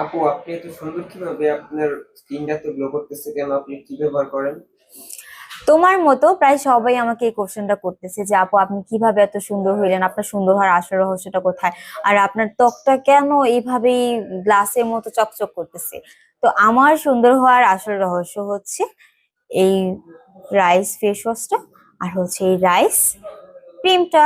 আপু, আপনি এত সুন্দর কিভাবে? আপনার স্কিনটা এত গ্লো করতেছে কেন? আপনি কি ব্যবহার করেন? তোমার মতো প্রায় সবাই আমাকে এই কোশ্চেনটা করতেছে যে আপু আপনি কিভাবে এত সুন্দর হইলেন, আপনার সুন্দর হওয়ার আসল রহস্যটা কোথায়, আর আপনার ত্বকটা কেন এইভাবেই গ্লাসের মতো চকচক করতেছে। তো আমার সুন্দর হওয়ার আসল রহস্য হচ্ছে এই রাইস ফেস ওয়াশটা, আর হচ্ছে এই রাইস ক্রিমটা।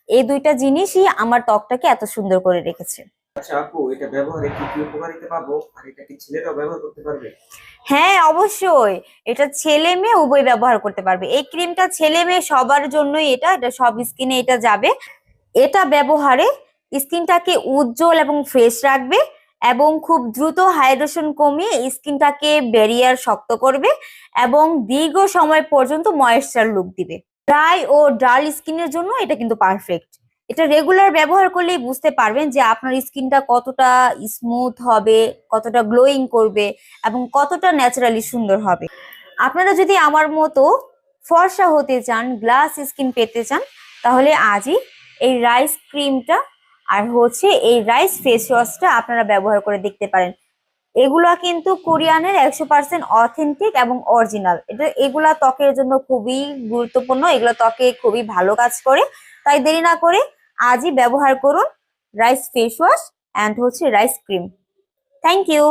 এই দুইটা জিনিসই আমার ত্বকটাকে এত সুন্দর করে রেখেছে। আচ্ছা আপু, এটা ব্যবহারে কি কি উপকারিতা পাবো? আর এটা কি ছেলেরাও ব্যবহার করতে পারবে? হ্যাঁ, অবশ্যই। এটা ছেলে মেয়ে উভয় ব্যবহার করতে পারবে। এই ক্রিমটা ছেলে মেয়ে সবার জন্যই, এটা এটা সব স্কিনে এটা যাবে। এটা ব্যবহারে স্কিনটাকে উজ্জ্বল এবং ফ্রেশ রাখবে, এবং খুব দ্রুত হাইড্রেশন কমিয়ে স্কিনটাকে ব্যারিয়ার শক্ত করবে, এবং দীর্ঘ সময় পর্যন্ত ময়েশ্চার লুক দিবে। ড্রাই ও ডাল স্কিনের জন্য এটা কিন্তু পারফেক্ট। এটা রেগুলার ব্যবহার করলেই বুঝতে পারবেন যে আপনার স্কিনটা কতটা স্মুথ হবে, কতটা গ্লোয়িং করবে, এবং কতটা ন্যাচারালি সুন্দর হবে। আপনারা যদি আমার মতো ফর্সা হতে চান, গ্লাস স্কিন পেতে চান, তাহলে আজই এই রাইস ক্রিমটা আর হচ্ছে এই রাইস ফেস ওয়াশটা আপনারা ব্যবহার করে দেখতে পারেন। এগুলা কিন্তু কোরিয়ানের 100% অথেন্টিক এবং অরিজিনাল। এগুলা ত্বকের জন্য খুবই গুরুত্বপূর্ণ, এগুলো ত্বকে খুবই ভালো কাজ করে। তাই দেরি না করে আজই ব্যবহার করুন রাইস ফেস ওয়াশ অ্যান্ড হচ্ছে রাইস ক্রিম। Thank you.